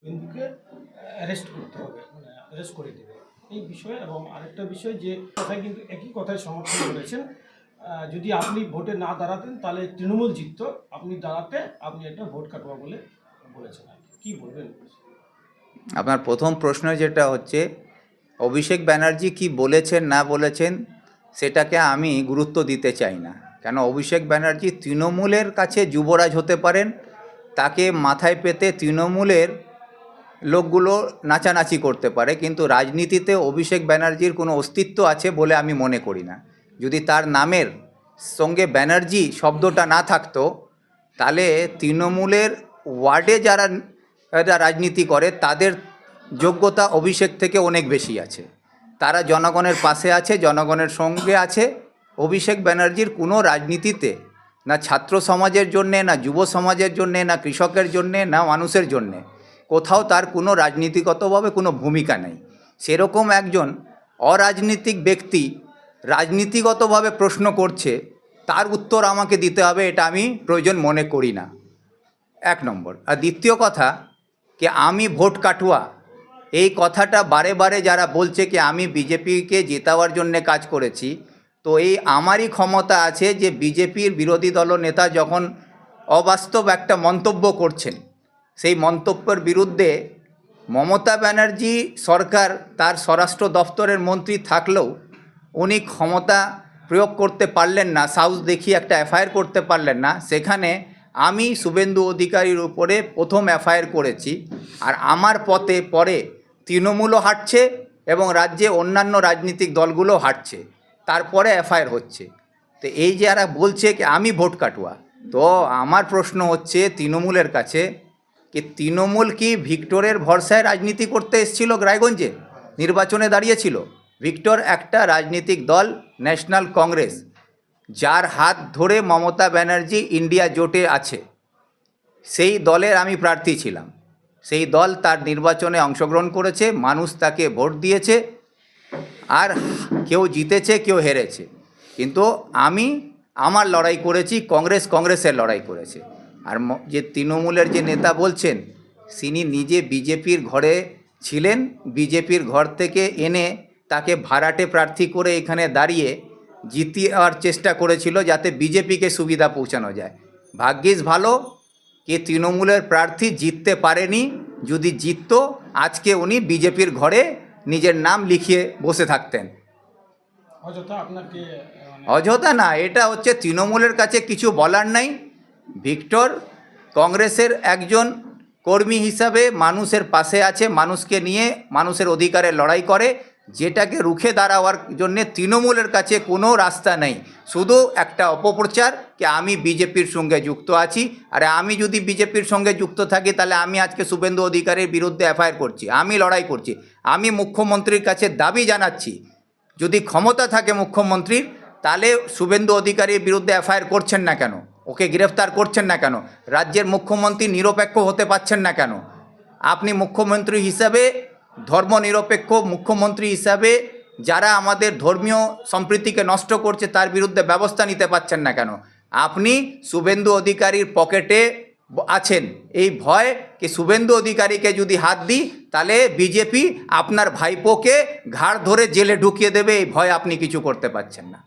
বিন্দুকে অ্যারেস্ট করতে হবে, মানে অ্যারেস্ট করে দেবে এই বিষয়ে। এবং আরেকটা বিষয়, যে কথায় কিন্তু একই কথায় সমর্থন করেছেন, যদি আপনি ভোটে না দাঁড়াতেন তাহলে তৃণমূল জিততো, আপনি দাঁড়াতে আপনি একটা ভোট কাটুয়া বলে বলেছেন। আর কি বলবেন? আপনার প্রথম প্রশ্ন যেটা হচ্ছে অভিষেক ব্যানার্জি কি বলেছেন না বলেছেন সেটাকে আমি গুরুত্ব দিতে চাই না, কেন অভিষেক ব্যানার্জি তৃণমূলের কাছে যুবরাজ হতে পারেন, তাকে মাথায় পেতে তৃণমূলের লোকগুলো নাচানাচি করতে পারে, কিন্তু রাজনীতিতে অভিষেক ব্যানার্জির কোনো অস্তিত্ব আছে বলে আমি মনে করি না। যদি তার নামের সঙ্গে ব্যানার্জি শব্দটা না থাকতো তাহলে তৃণমূলের ওয়ার্ডে যারা রাজনীতি করে তাদের যোগ্যতা অভিষেক থেকে অনেক বেশি আছে, তারা জনগণের পাশে আছে, জনগণের সঙ্গে আছে। অভিষেক ব্যানার্জির কোনো রাজনীতিতে না ছাত্র সমাজের জন্যে, না যুব সমাজের জন্যে, না কৃষকের জন্যে, না মানুষের জন্যে কোথাও তার কোনো রাজনীতিগতভাবে কোনো ভূমিকা নেই। সেরকম একজন অরাজনীতিক ব্যক্তি রাজনীতিগতভাবে প্রশ্ন করছে, তার উত্তর আমাকে দিতে হবে, এটা আমি প্রয়োজন মনে করি না, এক নম্বর। আর দ্বিতীয় কথা, কি আমি ভোট কাটুয়া, এই কথাটা বারে বারে যারা বলছে কি আমি বিজেপিকে জেতাবার জন্য কাজ করেছি, তো এই আমারই ক্ষমতা আছে যে বিজেপির বিরোধী দলনেতা যখন অবাস্তব একটা মন্তব্য করছেন, সেই মন্তব্যের বিরুদ্ধে মমতা ব্যানার্জি সরকার তার স্বরাষ্ট্র দপ্তরের মন্ত্রী থাকলেও উনি ক্ষমতা প্রয়োগ করতে পারলেন না, সাহস দেখিয়ে একটা এফআইআর করতে পারলেন না। সেখানে আমি শুভেন্দু অধিকারীর উপরে প্রথম এফআইআর করেছি, আর আমার পরে তৃণমূলও হাঁটছে এবং রাজ্যে অন্যান্য রাজনৈতিক দলগুলো হাঁটছে, তারপরে এফআইআর হচ্ছে। তো এই যে যারা বলছে কি আমি ভোট কাটুয়া, তো আমার প্রশ্ন হচ্ছে তৃণমূলের কাছে, কি তৃণমূল কি ভিক্টরের ভরসায় রাজনীতি করতে এসেছিল? রায়গঞ্জে নির্বাচনে দাঁড়িয়েছিল। ভিক্টর একটা রাজনৈতিক দল, ন্যাশনাল কংগ্রেস, যার হাত ধরে মমতা ব্যানার্জি ইন্ডিয়া জোটে আছে, সেই দলের আমি প্রার্থী ছিলাম। সেই দল তার নির্বাচনে অংশগ্রহণ করেছে, মানুষ তাকে ভোট দিয়েছে, আর কেউ জিতেছে কেউ হেরেছে, কিন্তু আমি আমার লড়াই করেছি, কংগ্রেসের লড়াই করেছে। আর যে তৃণমূলের যে নেতা বলছেন, তিনি নিজে বিজেপির ঘরে ছিলেন, বিজেপির ঘর থেকে এনে তাকে ভাড়াটে প্রার্থী করে এখানে দাঁড়িয়ে জিতিয়ে চেষ্টা করেছিল যাতে বিজেপিকে সুবিধা পৌঁছানো যায়। ভাগ্যিস ভালো কি তৃণমূলের প্রার্থী জিততে পারেনি, যদি জিতত আজকে উনি বিজেপির ঘরে নিজের নাম লিখিয়ে বসে থাকতেন। অযথা আপনাকে অযথা না, এটা হচ্ছে তৃণমূলের কাছে কিছু বলার নাই। ভিক্টর কংগ্রেসের একজন কর্মী হিসাবে মানুষের পাশে আছে, মানুষকে নিয়ে মানুষের অধিকারে লড়াই করে, যেটাকে রুখে দাঁড়াবার জন্যে তৃণমূলের কাছে কোনো রাস্তা নেই, শুধু একটা অপপ্রচার কি আমি বিজেপির সঙ্গে যুক্ত আছি। আর আমি যদি বিজেপির সঙ্গে যুক্ত থাকি তাহলে আমি আজকে শুভেন্দু অধিকারীর বিরুদ্ধে এফআইআর করছি, আমি লড়াই করছি, আমি মুখ্যমন্ত্রীর কাছে দাবি জানাচ্ছি, যদি ক্ষমতা থাকে মুখ্যমন্ত্রীর তাহলে শুভেন্দু অধিকারীর বিরুদ্ধে এফআইআর করছেন না কেন, ওকে গ্রেফতার করছেন না কেন, রাজ্যের মুখ্যমন্ত্রী নিরপেক্ষ হতে পারছেন না কেন, আপনি মুখ্যমন্ত্রী হিসাবে ধর্মনিরপেক্ষ মুখ্যমন্ত্রী হিসাবে যারা আমাদের ধর্মীয় সম্প্রীতিকে নষ্ট করছে তার বিরুদ্ধে ব্যবস্থা নিতে পারছেন না কেন, আপনি শুভেন্দু অধিকারীর পকেটে আছেন, এই ভয় কি শুভেন্দু অধিকারীকে যদি হাত দিই তাহলে বিজেপি আপনার ভাইপোকে ঘাড় ধরে জেলে ঢুকিয়ে দেবে, এই ভয় আপনি কিছু করতে পারছেন না।